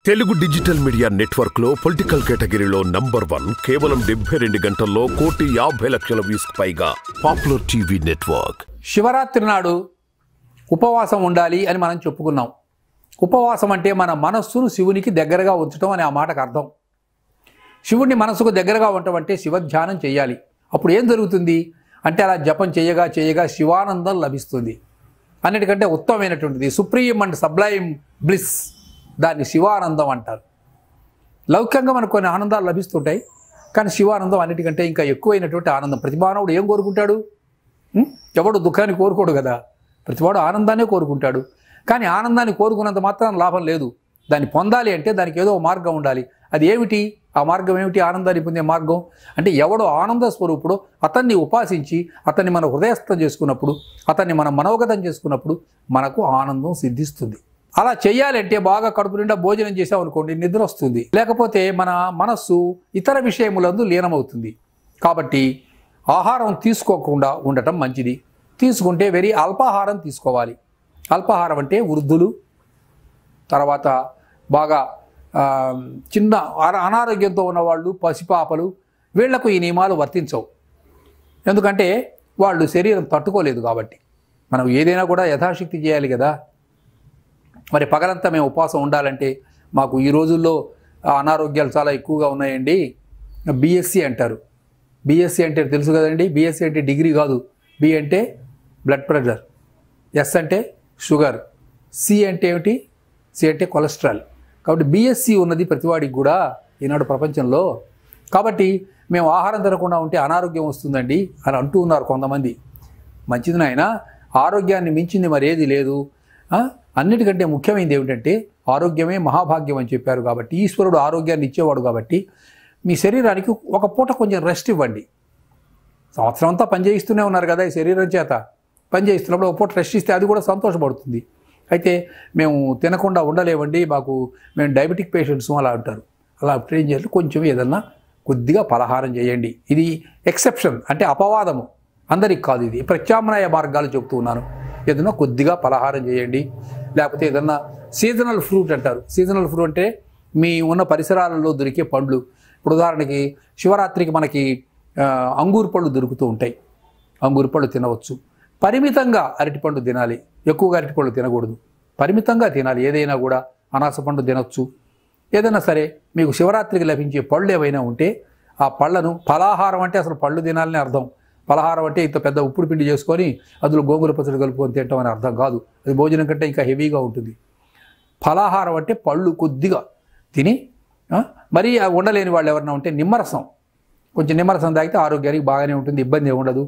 Telugu digital media network లో political కేటగిరీలో number 1 కేవలం 72 గంటల్లో 1,50,00,000 వ్యూస్ పైగా పాపులర్ టీవీ నెట్వర్క్. శివరాత్రి నాడు ఉపవాసం ఉండాలి అని మనం చెప్పుకున్నాం. ఉపవాసం అంటే మన మనస్సును శివునికి దగ్గరగా ఉంచడం అనే ఆ మాటకు అర్థం. శివుడిని మనసుకు దగ్గరగా ఉండటం అంటే శివధ్యానం చేయాలి. అప్పుడు ఏం జరుగుతుంది అంటే అలా జపం చేయగా శివానందం లభిస్తుంది. అన్నిటికంటే ఉత్తమమైనటువంటిది సుప్రీం అండ్ సబ్లైమ్ బ్లిస్, దాన్ని శివానందం అంటారు. లౌకికంగా మనకు కొన్ని ఆనందాలు లభిస్తుంటాయి, కానీ శివానందం అన్నిటికంటే ఇంకా ఎక్కువైనటువంటి ఆనందం. ప్రతి మానవుడు ఏం కోరుకుంటాడు? ఎవడు దుఃఖాన్ని కోరుకోడు కదా, ప్రతివాడు ఆనందాన్నే కోరుకుంటాడు. కానీ ఆనందాన్ని కోరుకున్నంత మాత్రం లాభం లేదు. దాన్ని పొందాలి అంటే దానికి ఏదో మార్గం ఉండాలి. అది ఏమిటి? ఆ మార్గం ఏమిటి? ఆనందాన్ని పొందే మార్గం అంటే ఎవడో ఆనంద స్వరూపుడు అతన్ని ఉపాసించి అతన్ని మనం హృదయస్థం చేసుకున్నప్పుడు, అతన్ని మనం మనోగతం చేసుకున్నప్పుడు మనకు ఆనందం సిద్ధిస్తుంది. అలా చేయాలంటే బాగా కడుపు నిండా భోజనం చేసామనుకోండి, నిద్ర వస్తుంది. లేకపోతే మన మనస్సు ఇతర విషయములందు లీనమవుతుంది. కాబట్టి ఆహారం తీసుకోకుండా ఉండటం మంచిది. తీసుకుంటే వెరీ అల్పాహారం తీసుకోవాలి. అల్పాహారం అంటే వృద్ధులు, తర్వాత బాగా చిన్న అనారోగ్యంతో ఉన్నవాళ్ళు, పసిపాపలు, వీళ్లకు ఈ నియమాలు వర్తించవు. ఎందుకంటే వాళ్ళు శరీరం తట్టుకోలేదు కాబట్టి. మనం ఏదైనా కూడా యథాశక్తి చేయాలి కదా. మరి పగలంతా మేము ఉపవాసం ఉండాలంటే మాకు ఈ రోజుల్లో అనారోగ్యాలు చాలా ఎక్కువగా ఉన్నాయండి. బిఎస్సి అంటారు. బిఎస్సి అంటే తెలుసు కదండి. బిఎస్సి అంటే డిగ్రీ కాదు. బి అంటే బ్లడ్ ప్రెషర్, ఎస్ అంటే షుగర్, సి అంటే ఏమిటి? సి అంటే కొలెస్ట్రాల్. కాబట్టి బిఎస్సి ఉన్నది ప్రతివాడికి కూడా ఈనాడు ప్రపంచంలో. కాబట్టి మేము ఆహారం తినకుండా ఉంటే అనారోగ్యం వస్తుందండి అని అంటూ ఉన్నారు కొంతమంది. మంచిది నాయన, ఆరోగ్యాన్ని మించింది మరేది లేదు. అన్నిటికంటే ముఖ్యమైనది ఏమిటంటే ఆరోగ్యమే మహాభాగ్యం అని చెప్పారు. కాబట్టి ఈశ్వరుడు ఆరోగ్యాన్ని ఇచ్చేవాడు. కాబట్టి మీ శరీరానికి ఒక పూట కొంచెం రెస్ట్ ఇవ్వండి. సంవత్సరం అంతా పనిచేయిస్తూనే ఉన్నారు కదా, ఈ శరీరం చేత పనిచేయిస్తున్నప్పుడు ఒక పూట రెస్ట్ ఇస్తే అది కూడా సంతోషపడుతుంది. అయితే మేము తినకుండా ఉండలేవండి, మేము డయాబెటిక్ పేషెంట్స్ అలా అంటారు. అలా ఏం చేయాలి? కొంచెం ఏదన్నా కొద్దిగా పలహారం చేయండి. ఇది ఎక్సెప్షన్, అంటే అపవాదము, అందరికి కాదు. ఇది ప్రత్యామ్నాయ మార్గాలు చెప్తూ ఉన్నాను. ఏదన్నా కొద్దిగా పలహారం చేయండి. లేకపోతే ఏదన్నా సీజనల్ ఫ్రూట్ అంటారు. సీజనల్ ఫ్రూట్ అంటే మీ ఉన్న పరిసరాలలో దొరికే పండ్లు. ఇప్పుడు ఉదాహరణకి శివరాత్రికి మనకి అంగూరు పళ్ళు దొరుకుతూ ఉంటాయి. అంగూరు పళ్ళు తినవచ్చు. పరిమితంగా అరటిపండు తినాలి, ఎక్కువగా అరటిపళ్ళు తినకూడదు. పరిమితంగా తినాలి. ఏదైనా కూడా అనాస పండు తినొచ్చు. ఏదైనా సరే మీకు శివరాత్రికి లభించే పళ్ళు ఏవైనా ఉంటే ఆ పళ్ళను, ఫలాహారం అంటే అసలు పళ్ళు తినాలని అర్థం. ఫలహారం అంటే ఇంత పెద్ద ఉప్పుడు పిండి చేసుకొని అందులో గోంగూర పచ్చడి కలుపుకొని తింటాం అని అర్థం కాదు. అది భోజనం కంటే ఇంకా హెవీగా ఉంటుంది. ఫలాహారం అంటే పళ్ళు కొద్దిగా తిని, మరీ ఉండలేని వాళ్ళు ఎవరైనా ఉంటే నిమ్మరసం, కొంచెం నిమ్మరసం తాగితే ఆరోగ్యానికి బాగానే ఉంటుంది, ఇబ్బంది ఏమి ఉండదు.